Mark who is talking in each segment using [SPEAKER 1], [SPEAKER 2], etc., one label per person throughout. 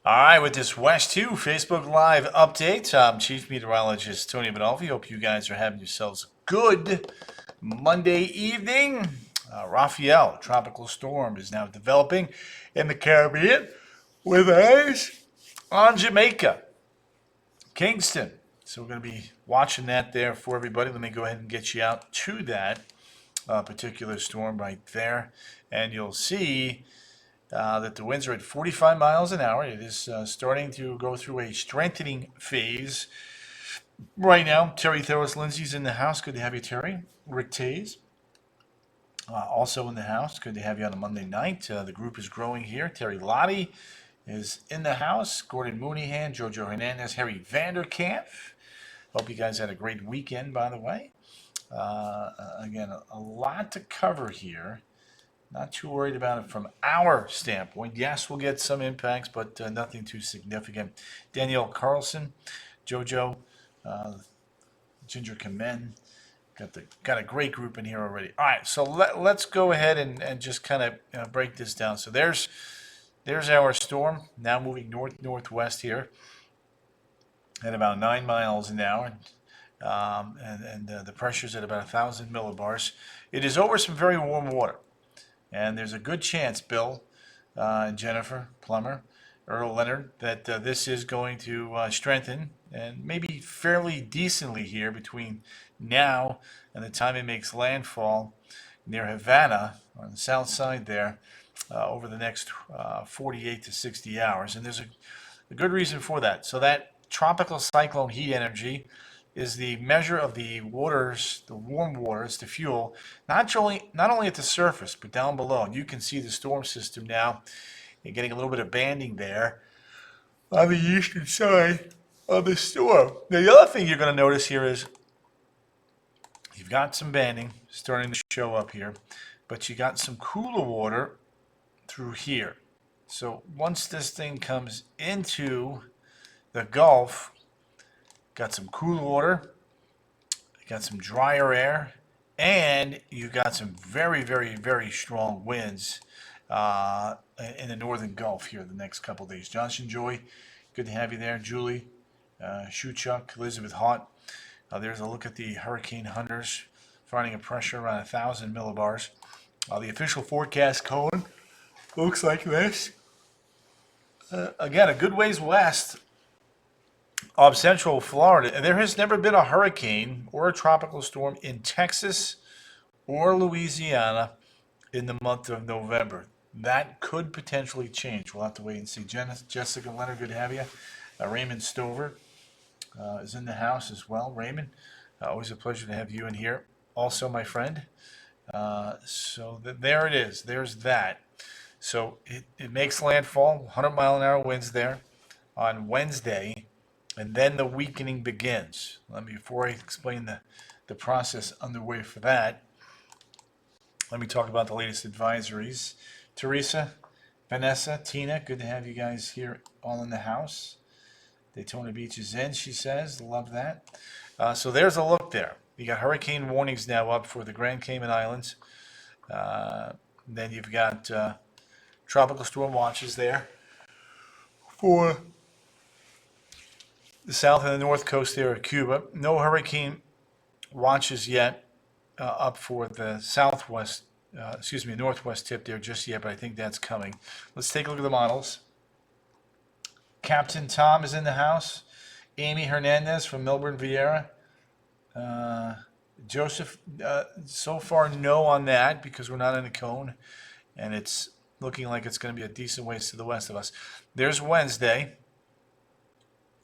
[SPEAKER 1] All right, with this West 2 Facebook Live update, I'm Chief Meteorologist Tony Benalfi. Hope you guys are having yourselves a good Monday evening. Rafael, tropical storm, is now developing in the Caribbean with eyes on Jamaica, Kingston. So we're going to be watching that there for everybody. Let me go ahead and get you out to that particular storm right there. And you'll see that the winds are at 45 miles an hour. It is starting to go through a strengthening phase right now. Terry Thoris Lindsay's in the house. Good to have you, Terry. Rick Tays also in the house. Good to have you on a Monday night. The group is growing here. Terry Lottie is in the house. Gordon Mooneyhan, Jojo Hernandez, Harry Vanderkamp. Hope you guys had a great weekend, by the way. Again, a lot to cover here. Not too worried about it from our standpoint. Yes, we'll get some impacts, but nothing too significant. Danielle Carlson, JoJo, Ginger Kamen. Got a great group in here already. All right, so let's go ahead and just kind of break this down. So there's our storm, now moving northwest here at about 9 miles an hour. The pressure's at about 1,000 millibars. It is over some very warm water. And there's a good chance, Bill and Jennifer Plummer, Earl Leonard, that this is going to strengthen and maybe fairly decently here between now and the time it makes landfall near Havana on the south side there over the next 48 to 60 hours. And there's a good reason for that. So that tropical cyclone heat energy is the measure of the waters, the warm waters, the fuel, not only at the surface, but down below. And you can see the storm system now. You're getting a little bit of banding there on the eastern side of the storm. Now, the other thing you're going to notice here is you've got some banding starting to show up here, but you got some cooler water through here. So once this thing comes into the Gulf, got some cool water, got some drier air, and you got some very, very, very strong winds in the northern Gulf here the next couple of days. Johnson Joy, good to have you there. Julie, Shuchuk, Elizabeth Hart. There's a look at the hurricane hunters, finding a pressure around 1,000 millibars. The official forecast cone looks like this. Again, a good ways west of central Florida. And there has never been a hurricane or a tropical storm in Texas or Louisiana in the month of November. That could potentially change. We'll have to wait and see. Jessica Leonard, good to have you. Raymond Stover is in the house as well. Raymond, always a pleasure to have you in here. Also, my friend. There it is. There's that. So it makes landfall, 100 mile an hour winds there on Wednesday. And then the weakening begins. Before I explain the process underway for that, let me talk about the latest advisories. Teresa, Vanessa, Tina, good to have you guys here all in the house. Daytona Beach is in, she says. Love that. So there's a look there. You got hurricane warnings now up for the Grand Cayman Islands. Then you've got tropical storm watches there for the south and the north coast there of Cuba. No hurricane watches yet up for the northwest tip there just yet, but I think that's coming. Let's take a look at the models. Captain Tom is in the house. Amy Hernandez from Melbourne, Vieira. Joseph, so far no on that because we're not in a cone, and it's looking like it's going to be a decent ways to the west of us. There's Wednesday.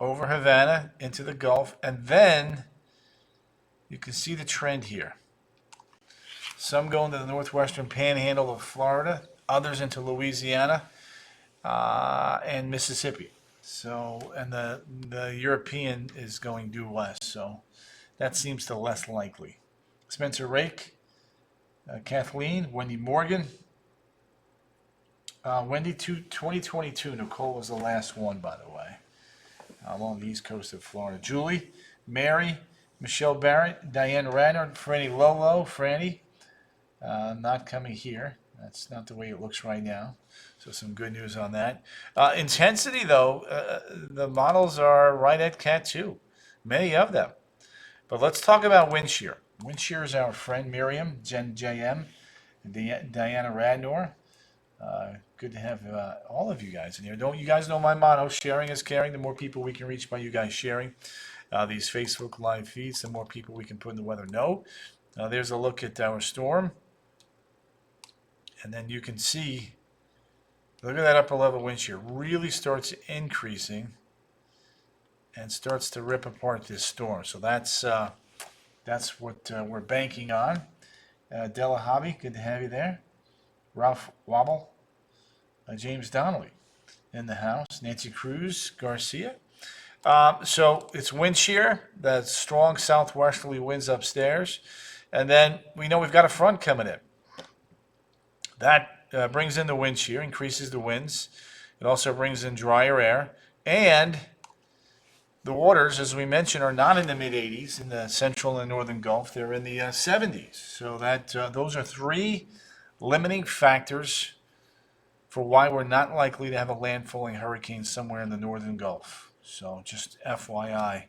[SPEAKER 1] Over Havana, into the Gulf, and then you can see the trend here. Some going to the northwestern panhandle of Florida, others into Louisiana and Mississippi. So, and the European is going due west, so that seems to less likely. Spencer Rake, Kathleen, Wendy Morgan. Wendy 2022, Nicole was the last one, by the way. Along the east coast of Florida. Julie, Mary, Michelle Barrett, Diane Radnor, Franny Lolo, Franny, not coming here. That's not the way it looks right now. So some good news on that. Intensity, though, the models are right at Cat 2. Many of them. But let's talk about wind shear. Wind shear is our friend Miriam, Jen JM, and Diana Radnor. Good to have all of you guys in here. Don't you guys know my motto? Sharing is caring. The more people we can reach by you guys sharing these Facebook Live feeds, the more people we can put in the weather know. There's a look at our storm. And then you can see, look at that upper level wind shear. Really starts increasing and starts to rip apart this storm. So that's what we're banking on. Della Hobby, good to have you there. Ralph Wobble. James Donnelly in the house. Nancy Cruz Garcia. So it's wind shear. That's strong southwesterly winds upstairs. And then we know we've got a front coming in. That brings in the wind shear, increases the winds. It also brings in drier air. And the waters, as we mentioned, are not in the mid-80s in the central and northern Gulf. They're in the 70s. So that those are three limiting factors for why we're not likely to have a landfalling hurricane somewhere in the northern Gulf. So just FYI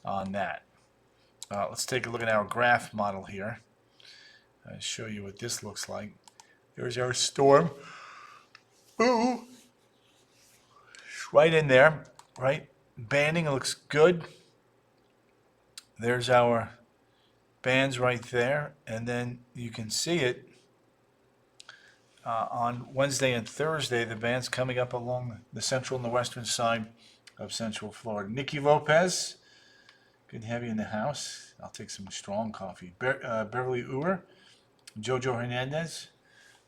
[SPEAKER 1] on that. Let's take a look at our graph model here. I'll show you what this looks like. There's our storm. Ooh. Right in there, right? Banding looks good. There's our bands right there. And then you can see it. On Wednesday and Thursday, the band's coming up along the central and the western side of Central Florida. Nikki Lopez, good to have you in the house. I'll take some strong coffee. Beverly Uhr, Jojo Hernandez.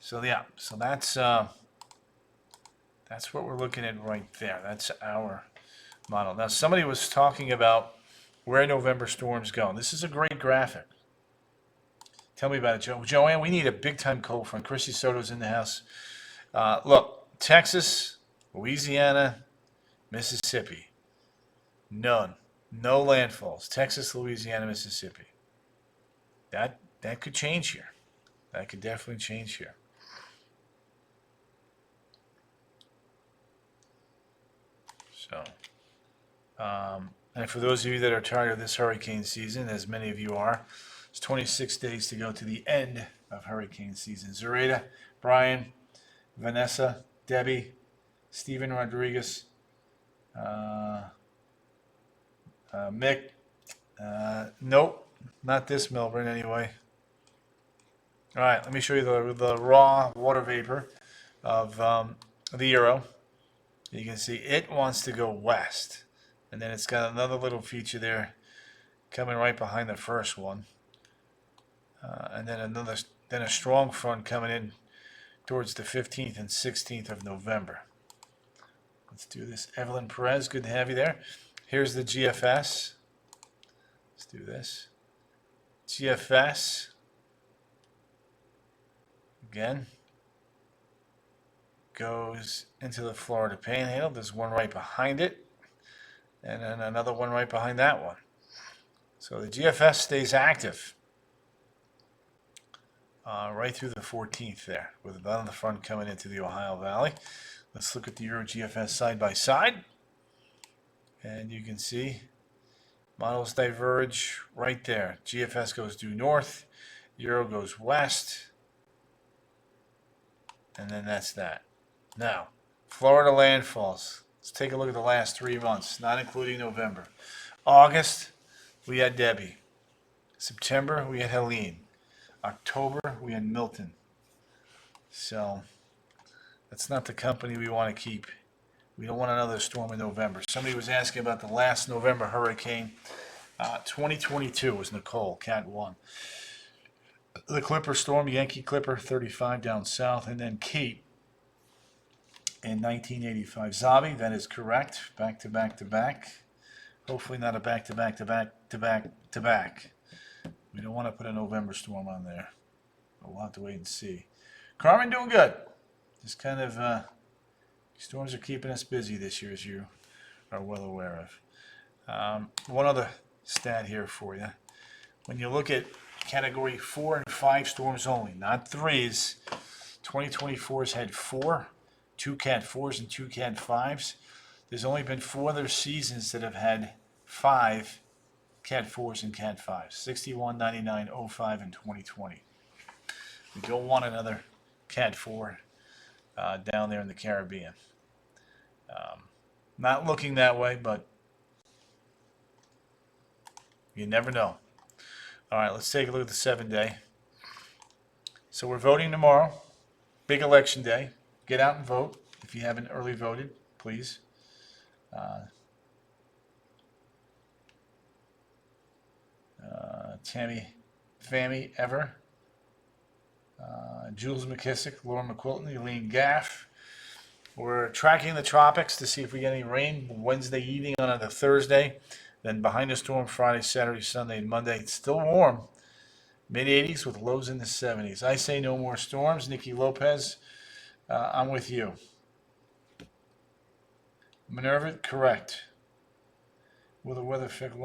[SPEAKER 1] So yeah, so that's what we're looking at right there. That's our model. Now somebody was talking about where November storms go. This is a great graphic. Tell me about it, Joanne. We need a big-time cold front. Chrissy Soto's in the house. Look, Texas, Louisiana, Mississippi. None. No landfalls. Texas, Louisiana, Mississippi. That could change here. That could definitely change here. So, and for those of you that are tired of this hurricane season, as many of you are, it's 26 days to go to the end of hurricane season. Zareda, Brian, Vanessa, Debbie, Stephen Rodriguez, Mick. Nope, not this Melbourne anyway. All right, let me show you the raw water vapor of the Euro. You can see it wants to go west. And then it's got another little feature there coming right behind the first one. And then a strong front coming in towards the 15th and 16th of November. Let's do this. Evelyn Perez, good to have you there. Here's the GFS. Let's do this. GFS. Again. Goes into the Florida Panhandle. There's one right behind it. And then another one right behind that one. So the GFS stays active. Right through the 14th there, with about on the front coming into the Ohio Valley. Let's look at the Euro GFS side by side. And you can see models diverge right there. GFS goes due north, Euro goes west, and then that's that. Now, Florida landfalls. Let's take a look at the last 3 months, not including November. August, we had Debbie. September, we had Helene. October, we had Milton. So that's not the company we want to keep. We don't want another storm in November. Somebody was asking about the last November hurricane. 2022 was Nicole, Cat 1. The Clipper storm, Yankee Clipper 35 down south, and then Kate in 1985. Zabi, that is correct. Back to back to back. Hopefully not a back to back to back to back to back. We don't want to put a November storm on there. But we'll have to wait and see. Carmen doing good. Just kind of, storms are keeping us busy this year, as you are well aware of. One other stat here for you. When you look at Category 4 and 5 storms only, not 3s, 2024's had 4, 2 Cat 4s and 2 Cat 5s. There's only been 4 other seasons that have had 5 Cat 4s and Cat 5s. 61, 99, 05, and 2020. We don't want another Cat 4 down there in the Caribbean. Not looking that way, but you never know. All right, let's take a look at the 7-day. So we're voting tomorrow. Big election day. Get out and vote. If you haven't early voted, please. Tammy Fammy Ever. Jules McKissick, Laura McQuilton, Eileen Gaff. We're tracking the tropics to see if we get any rain Wednesday evening on a Thursday. Then behind the storm Friday, Saturday, Sunday, and Monday. It's still warm. Mid-80s with lows in the 70s. I say no more storms. Nikki Lopez, I'm with you. Minerva, correct. Will the weather affect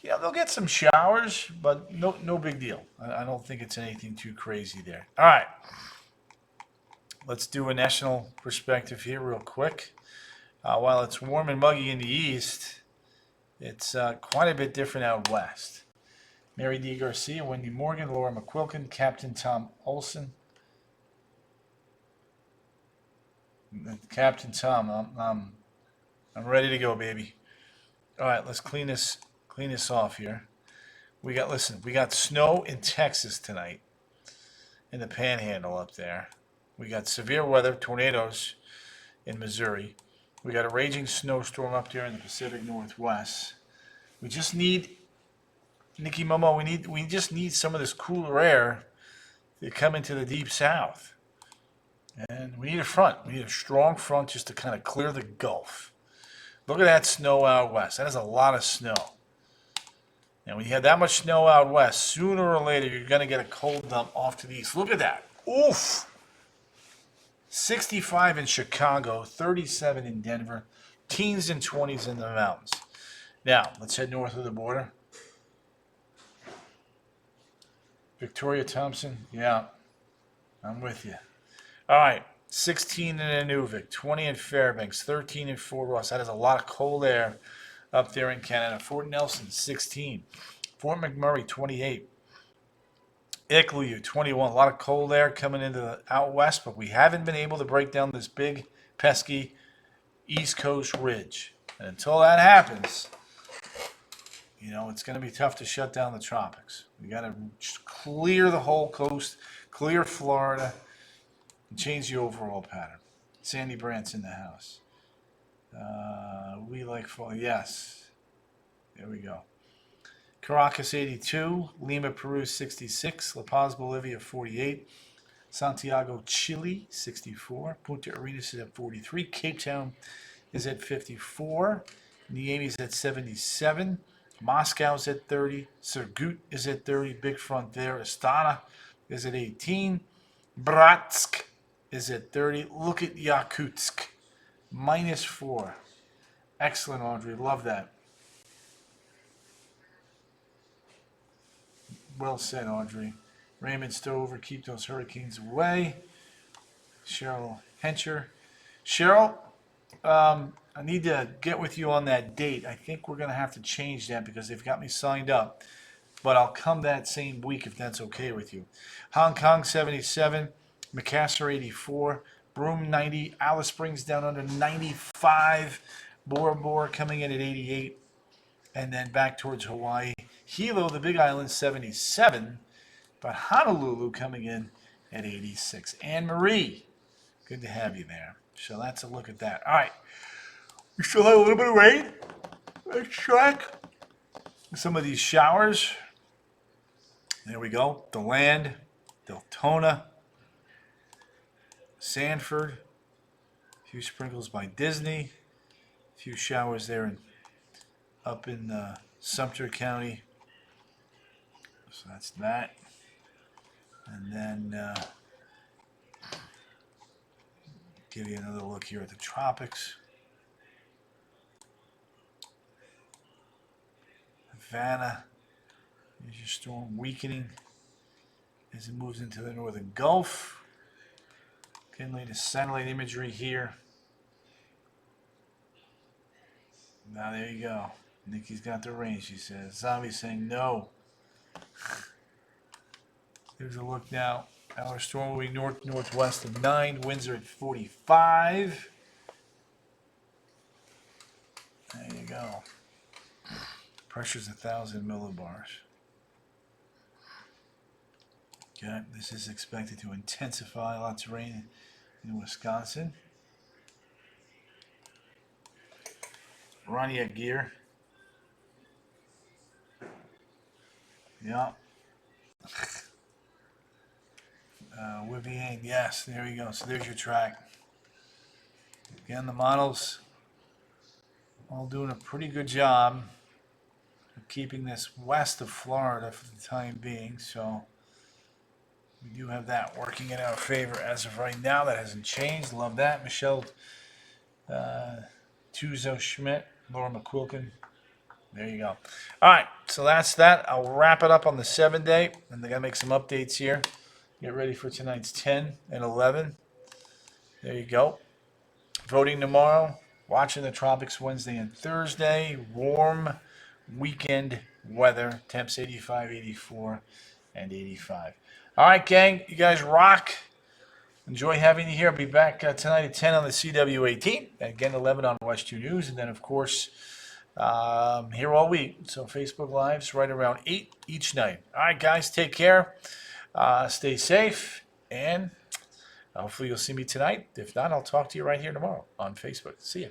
[SPEAKER 1] yeah, they'll get some showers, but no big deal. I don't think it's anything too crazy there. All right. Let's do a national perspective here real quick. While it's warm and muggy in the east, it's quite a bit different out west. Mary D. Garcia, Wendy Morgan, Laura McQuilkin, Captain Tom Olson. Captain Tom, I'm ready to go, baby. All right, let's clean this off here. We got snow in Texas tonight, in the Panhandle up there. We got severe weather, tornadoes in Missouri. We got a raging snowstorm up there in the Pacific Northwest. We just need, Nikki Momo, we just need some of this cooler air to come into the deep south. And we need a front. We need a strong front just to kind of clear the Gulf. Look at that snow out west. That is a lot of snow. And when you have that much snow out west, sooner or later you're going to get a cold dump off to the east. Look at that. Oof. 65 in Chicago, 37 in Denver, teens and 20s in the mountains. Now, let's head north of the border. Victoria Thompson, yeah, I'm with you. All right, 16 in Inuvik, 20 in Fairbanks, 13 in Fort Ross. That is a lot of cold air up there in Canada. Fort Nelson, 16. Fort McMurray, 28. Iqaluit, 21. A lot of cold air coming into the out west, but we haven't been able to break down this big, pesky East Coast ridge. And until that happens, it's going to be tough to shut down the tropics. We got to clear the whole coast, clear Florida, and change the overall pattern. Sandy Brandt's in the house. We like fall. Yes. There we go. Caracas 82, Lima, Peru 66, La Paz, Bolivia 48, Santiago, Chile 64, Punta Arenas is at 43, Cape Town is at 54, Niamey's at 77, Moscow's at 30, Surgut is at 30, big front there, Astana is at 18, Bratsk is at 30, look at Yakutsk, -4. Excellent, Audrey, love that. Well said, Audrey. Raymond Stover, keep those hurricanes away. Cheryl Hencher. Cheryl, I need to get with you on that date. I think we're going to have to change that because they've got me signed up. But I'll come that same week if that's okay with you. Hong Kong 77, Macassar 84, Broome 90, Alice Springs down under 95, Bora Bora coming in at 88, and then back towards Hawaii. Hilo, the Big Island, 77, but Honolulu coming in at 86. Anne Marie, good to have you there. So that's a look at that. All right, we still have a little bit of rain. Let's track some of these showers. There we go. DeLand, Deltona, Sanford, a few sprinkles by Disney, a few showers there up in Sumter County. So that's that. And then give you another look here at the tropics. Havana, there's your storm weakening. as it moves into the northern Gulf. Getting latest satellite imagery here. Now there you go. Nikki's got the range, she says. Zombie saying no. Here's a look now. Our storm moving north-northwest of 9. Winds are at 45. There you go. Pressure's 1,000 millibars. Okay, this is expected to intensify. Lots of rain in Wisconsin. Ronnie gear. Yeah. Vivian, yes, there you go. So there's your track. Again, the models all doing a pretty good job of keeping this west of Florida for the time being. So we do have that working in our favor as of right now. That hasn't changed. Love that. Michelle Tuzo Schmidt, Laura McQuilkin. There you go. All right, so that's that. I'll wrap it up on the 7-day, and I got to make some updates here. Get ready for tonight's 10 and 11. There you go. Voting tomorrow. Watching the tropics Wednesday and Thursday. Warm weekend weather. Temps 85, 84, and 85. All right, gang. You guys rock. Enjoy having you here. I'll be back tonight at 10 on the CW18. Again, 11 on West 2 News. And then, of course, here all week. So Facebook Lives right around 8 each night. All right, guys. Take care. Stay safe. And hopefully you'll see me tonight. If not, I'll talk to you right here tomorrow on Facebook. See ya.